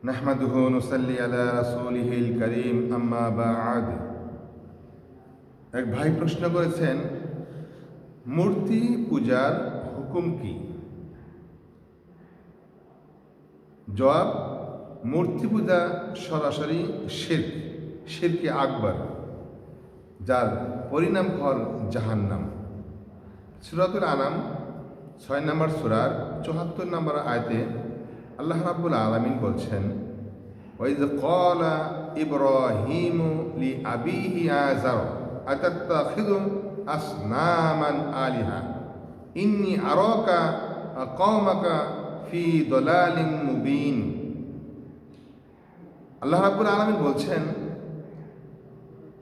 নাহমাদুহু নুসাল্লি আলা রাসূলিহিল কারীম আম্মা বা'দ। এক ভাই প্রশ্ন করেছেন, মূর্তি পূজার হুকুম কি? জবাব, মূর্তি পূজা সরাসরি শিরকে আকবার, যার পরিণাম ফল জাহান্নাম। সূরাতুল আনাম 6 নম্বর সূরার 74 নম্বর আয়াতে আল্লাহ রাব্বুল আলামিন বলছেন, ওয়াইয ক্বালা ইব্রাহিমু লিআবিহি আযার আতাত্তাখিযু আসনামান আলিহা ইন্নী আরাকা কওমাকা ফি দালালিম মুবিন। আল্লাহ রাব্বুল আলামিন বলছেন,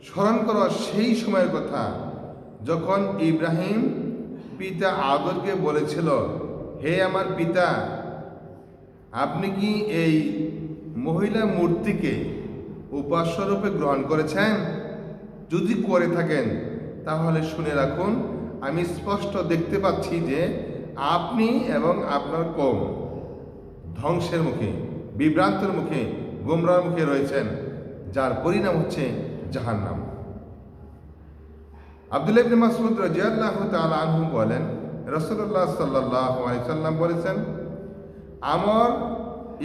স্মরণ করো সেই সময়ের কথা যখন ইব্রাহিম পিতা আদরকে বলেছিল, হে আমার পিতা, আপনি কি এই মহিলা মূর্তিকে উপাস্যরূপে গ্রহণ করেছেন? যদি করে থাকেন তাহলে শুনে রাখুন, আমি স্পষ্ট দেখতে পাচ্ছি যে আপনি এবং আপনার কওম ধ্বংসের মুখে, বিভ্রান্তের মুখে, গোমরার মুখে রয়েছেন, যার পরিণাম হচ্ছে জাহান্নাম। আব্দুল্লাহ ইবনে মাসউদ রাদিয়াল্লাহু তাআলা আনহু বলেন, রাসূলুল্লাহ সাল্লাল্লাহু আলাইহি সাল্লাম বলেছেন, আমর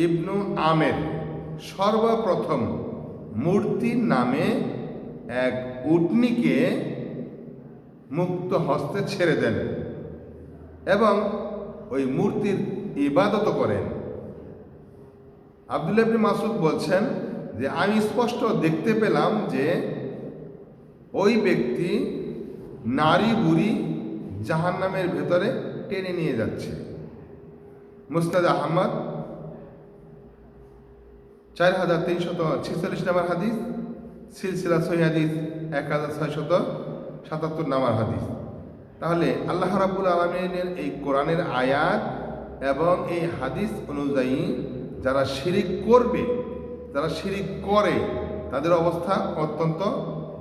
ইবনু আমের সর্বপ্রথম মূর্তির নামে এক উটনীকে মুক্ত হস্তে ছেড়ে দেন এবং ওই মূর্তির ইবাদত করেন। আব্দুল্লাহ ইবনে মাসউদ বলছেন যে আমি স্পষ্ট দেখতে পেলাম যে ওই ব্যক্তি নারী বুড়ি জাহান্নামের ভেতরে টেনে নিয়ে যাচ্ছে। মুসনাদ আহমদ 4346 নম্বর হাদিস, সিলসিলা সহিহ হাদিস 1677 নম্বর হাদিস। তাহলে আল্লাহ রাব্বুল আলামিনের এই কোরআনের আয়াত এবং এই হাদিস অনুযায়ী যারা শিরিক করবে, যারা শিরিক করে, তাদের অবস্থা অত্যন্ত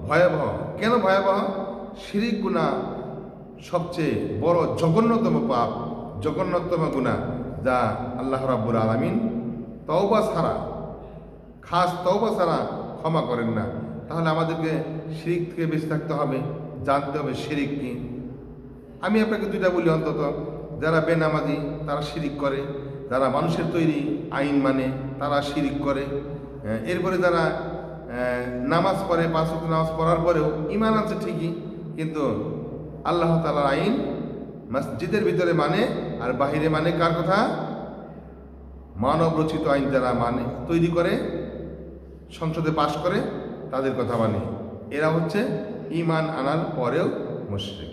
ভয়াবহ। কেন ভয়াবহ? শিরিক গুনাহ সবচেয়ে বড় জঘন্যতম পাপ, জঘন্যতম গুনাহ, যা আল্লাহ রাব্বুল আলামিন তওবা ছাড়া, খাস তওবা ছাড়া ক্ষমা করেন না। তাহলে আমাদেরকে শিরিক থেকে বেঁচে থাকতে হবে, জানতে হবে শিরিক কি। আমি আপনাকে দুইটা বলি, অন্তত যারা বেনামাজি তারা শিরিক করে, যারা মানুষের তৈরি আইন মানে তারা শিরিক করে, এরপরে যারা নামাজ পড়ে, 5 ওয়াক্ত নামাজ পড়ার পরেও ঈমান আছে ঠিকই, কিন্তু আল্লাহ তাআলার আইন মসজিদের ভিতরে মানে আর বাহিরে মানে কার কথা? মানব রচিত আইন যারা মানে, তৈরি করে, সংসদে পাশ করে, তাদের কথা মানে। এরা হচ্ছে ঈমান আনার পরেও মুশরিক।